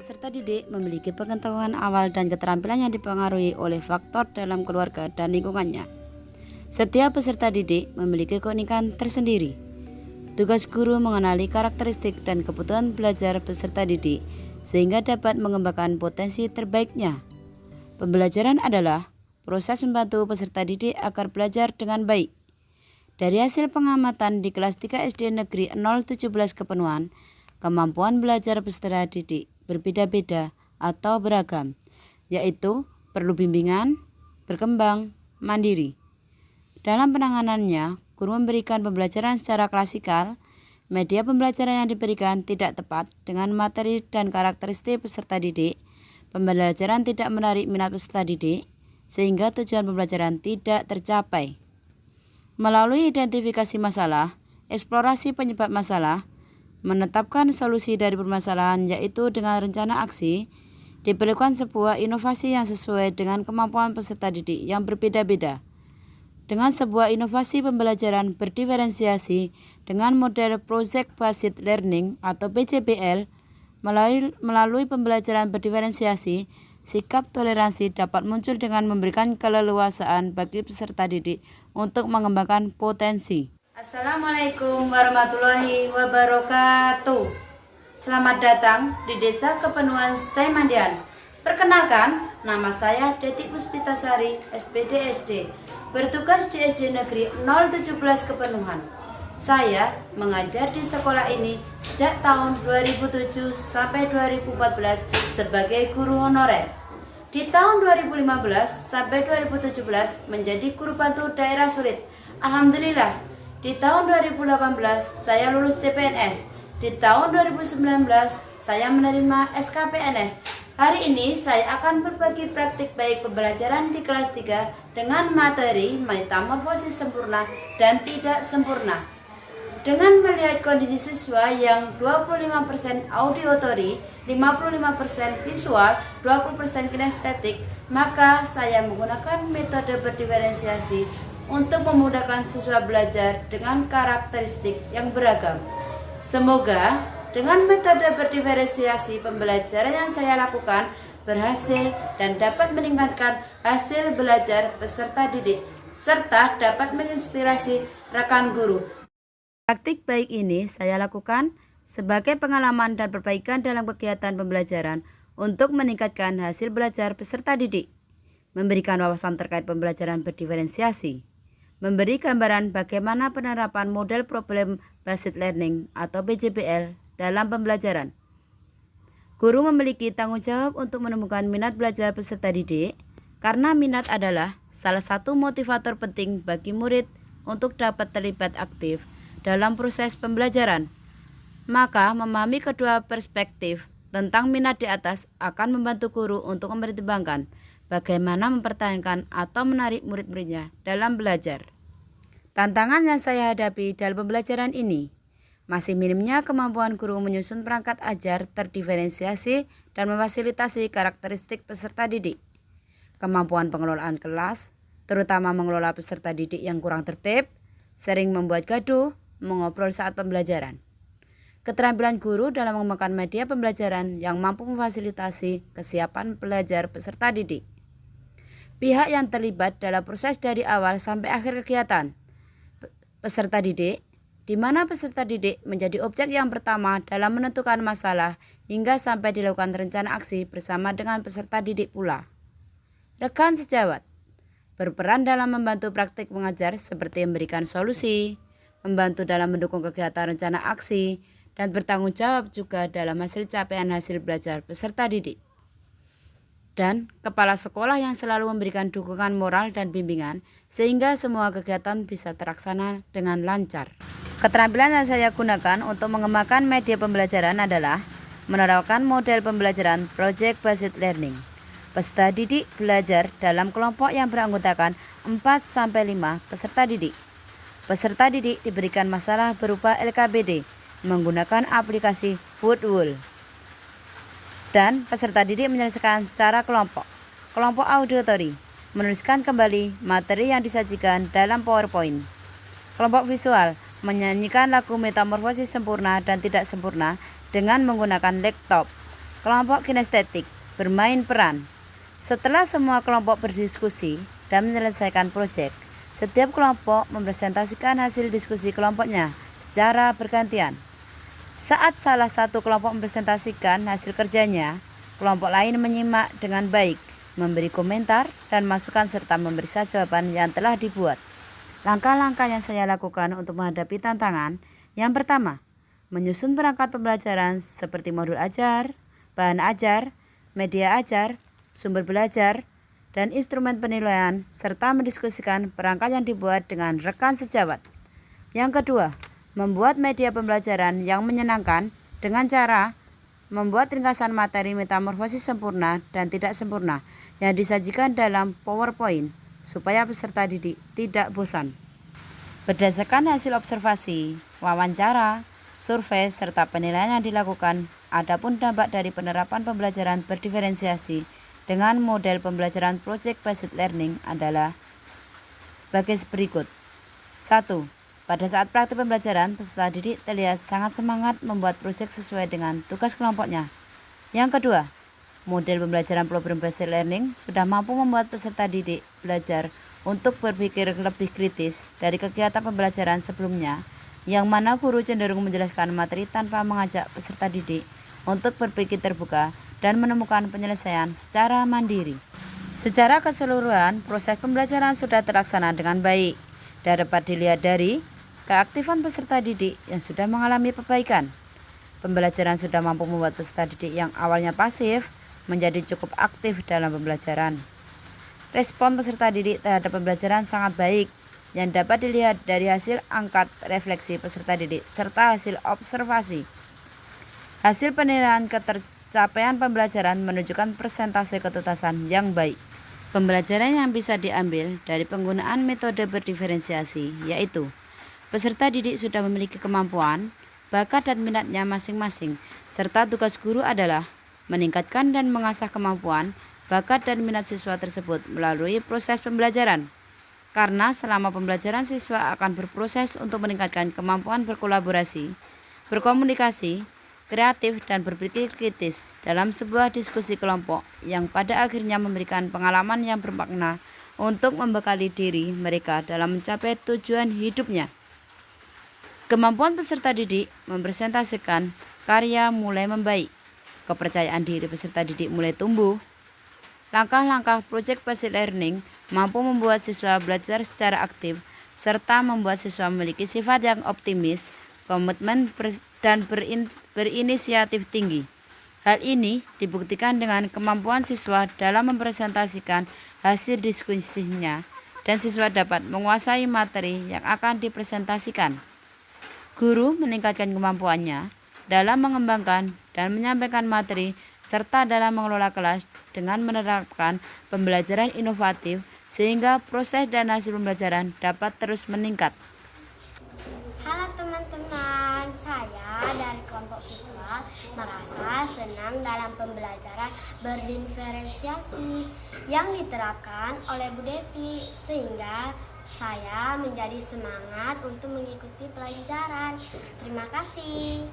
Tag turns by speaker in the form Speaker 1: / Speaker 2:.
Speaker 1: Peserta didik memiliki pengetahuan awal dan keterampilan yang dipengaruhi oleh faktor dalam keluarga dan lingkungannya. Setiap peserta didik memiliki keunikan tersendiri. Tugas guru mengenali karakteristik dan kebutuhan belajar peserta didik sehingga dapat mengembangkan potensi terbaiknya. Pembelajaran adalah proses membantu peserta didik agar belajar dengan baik. Dari hasil pengamatan di kelas 3 SD Negeri 017 Kepenuhan, kemampuan belajar peserta didik berbeda-beda atau beragam, yaitu perlu bimbingan, berkembang, mandiri. Dalam penanganannya, guru memberikan pembelajaran secara klasikal. Media pembelajaran yang diberikan tidak tepat dengan materi dan karakteristik peserta didik. Pembelajaran tidak menarik minat peserta didik, sehingga tujuan pembelajaran tidak tercapai. Melalui identifikasi masalah, eksplorasi penyebab masalah, menetapkan solusi dari permasalahan yaitu dengan rencana aksi, diperlukan sebuah inovasi yang sesuai dengan kemampuan peserta didik yang berbeda-beda. Dengan sebuah inovasi pembelajaran berdiferensiasi dengan model Project Based Learning atau PJBL, melalui pembelajaran berdiferensiasi, sikap toleransi dapat muncul dengan memberikan keleluasaan bagi peserta didik untuk mengembangkan potensi. Assalamualaikum warahmatullahi wabarakatuh. Selamat datang di Desa Kepenuhan Saimandian. Perkenalkan, nama saya Deti Puspitasari, SPD SD, bertugas di SD Negeri 017 Kepenuhan. Saya mengajar di sekolah ini sejak tahun 2007 sampai 2014 sebagai guru honorer. Di tahun 2015 sampai 2017 menjadi guru bantu daerah sulit. Alhamdulillah. Di tahun 2018 saya lulus CPNS. Di tahun 2019 saya menerima SKPNS. Hari ini saya akan berbagi praktik baik pembelajaran di kelas 3 dengan materi metamorfosis sempurna dan tidak sempurna. Dengan melihat kondisi siswa yang 25% auditory, 55% visual, 20% kinestetik, maka saya menggunakan metode berdiferensiasi untuk memudahkan siswa belajar dengan karakteristik yang beragam. Semoga dengan metode berdiferensiasi pembelajaran yang saya lakukan berhasil dan dapat meningkatkan hasil belajar peserta didik, serta dapat menginspirasi rekan guru. Praktik baik ini saya lakukan sebagai pengalaman dan perbaikan dalam kegiatan pembelajaran untuk meningkatkan hasil belajar peserta didik, memberikan wawasan terkait pembelajaran berdiferensiasi, memberi gambaran bagaimana penerapan model Problem Based Learning atau PJBL dalam pembelajaran. Guru memiliki tanggung jawab untuk menemukan minat belajar peserta didik, karena minat adalah salah satu motivator penting bagi murid untuk dapat terlibat aktif dalam proses pembelajaran. Maka memahami kedua perspektif tentang minat di atas akan membantu guru untuk mempertimbangkan bagaimana mempertahankan atau menarik murid-muridnya dalam belajar. Tantangan yang saya hadapi dalam pembelajaran ini, masih minimnya kemampuan guru menyusun perangkat ajar terdiferensiasi dan memfasilitasi karakteristik peserta didik. Kemampuan pengelolaan kelas, terutama mengelola peserta didik yang kurang tertib, sering membuat gaduh, mengobrol saat pembelajaran. Keterampilan guru dalam mengembangkan media pembelajaran yang mampu memfasilitasi kesiapan belajar peserta didik. Pihak yang terlibat dalam proses dari awal sampai akhir kegiatan peserta didik, di mana peserta didik menjadi objek yang pertama dalam menentukan masalah hingga sampai dilakukan rencana aksi bersama dengan peserta didik pula. Rekan sejawat berperan dalam membantu praktik mengajar seperti memberikan solusi, membantu dalam mendukung kegiatan rencana aksi, dan bertanggung jawab juga dalam hasil capaian hasil belajar peserta didik. dan kepala sekolah yang selalu memberikan dukungan moral dan bimbingan sehingga semua kegiatan bisa terlaksana dengan lancar. Keterampilan yang saya gunakan untuk mengembangkan media pembelajaran adalah menerapkan model pembelajaran Project Based Learning. Peserta didik belajar dalam kelompok yang beranggotakan 4-5 peserta didik. Peserta didik diberikan masalah berupa LKPD menggunakan aplikasi Woodwall. Dan peserta didik menyelesaikan secara kelompok. Kelompok auditori menuliskan kembali materi yang disajikan dalam PowerPoint. Kelompok visual menyanyikan lagu Metamorfosis sempurna dan tidak sempurna dengan menggunakan laptop. Kelompok kinestetik bermain peran. Setelah semua kelompok berdiskusi dan menyelesaikan proyek, setiap kelompok mempresentasikan hasil diskusi kelompoknya secara bergantian. Saat salah satu kelompok mempresentasikan hasil kerjanya, kelompok lain menyimak dengan baik, memberi komentar dan masukan serta memberi jawaban yang telah dibuat. Langkah-langkah yang saya lakukan untuk menghadapi tantangan, yang pertama, menyusun perangkat pembelajaran seperti modul ajar, bahan ajar, media ajar, sumber belajar, dan instrumen penilaian, serta mendiskusikan perangkat yang dibuat dengan rekan sejawat. Yang kedua, membuat media pembelajaran yang menyenangkan dengan cara membuat ringkasan materi metamorfosis sempurna dan tidak sempurna yang disajikan dalam PowerPoint supaya peserta didik tidak bosan. Berdasarkan hasil observasi, wawancara, survei, serta penilaian yang dilakukan, adapun dampak dari penerapan pembelajaran berdiferensiasi dengan model pembelajaran Project Based Learning adalah sebagai berikut. 1. Pada saat praktik pembelajaran, peserta didik terlihat sangat semangat membuat proyek sesuai dengan tugas kelompoknya. Yang kedua, model pembelajaran Problem Based Learning sudah mampu membuat peserta didik belajar untuk berpikir lebih kritis dari kegiatan pembelajaran sebelumnya, yang mana guru cenderung menjelaskan materi tanpa mengajak peserta didik untuk berpikir terbuka dan menemukan penyelesaian secara mandiri. Secara keseluruhan, proses pembelajaran sudah terlaksana dengan baik. Dapat dilihat dari keaktifan peserta didik yang sudah mengalami perbaikan. Pembelajaran sudah mampu membuat peserta didik yang awalnya pasif menjadi cukup aktif dalam pembelajaran. Respon peserta didik terhadap pembelajaran sangat baik yang dapat dilihat dari hasil angkat refleksi peserta didik serta hasil observasi. Hasil penilaian ketercapaian pembelajaran menunjukkan persentase ketuntasan yang baik. Pembelajaran yang bisa diambil dari penggunaan metode berdiferensiasi yaitu peserta didik sudah memiliki kemampuan, bakat dan minatnya masing-masing, serta tugas guru adalah meningkatkan dan mengasah kemampuan, bakat dan minat siswa tersebut melalui proses pembelajaran. Karena selama pembelajaran siswa akan berproses untuk meningkatkan kemampuan berkolaborasi, berkomunikasi, kreatif dan berpikir kritis dalam sebuah diskusi kelompok yang pada akhirnya memberikan pengalaman yang bermakna untuk membekali diri mereka dalam mencapai tujuan hidupnya. Kemampuan peserta didik mempresentasikan karya mulai membaik, kepercayaan diri peserta didik mulai tumbuh. Langkah-langkah Project Based Learning mampu membuat siswa belajar secara aktif serta membuat siswa memiliki sifat yang optimis, komitmen dan berinisiatif tinggi. Hal ini dibuktikan dengan kemampuan siswa dalam mempresentasikan hasil diskusinya dan siswa dapat menguasai materi yang akan dipresentasikan. Guru meningkatkan kemampuannya dalam mengembangkan dan menyampaikan materi serta dalam mengelola kelas dengan menerapkan pembelajaran inovatif sehingga proses dan hasil pembelajaran dapat terus meningkat.
Speaker 2: Halo teman-teman, saya dari kelompok siswa merasa senang dalam pembelajaran berdiferensiasi yang diterapkan oleh Bu Deti sehingga saya menjadi semangat untuk mengikuti pelajaran. Terima kasih.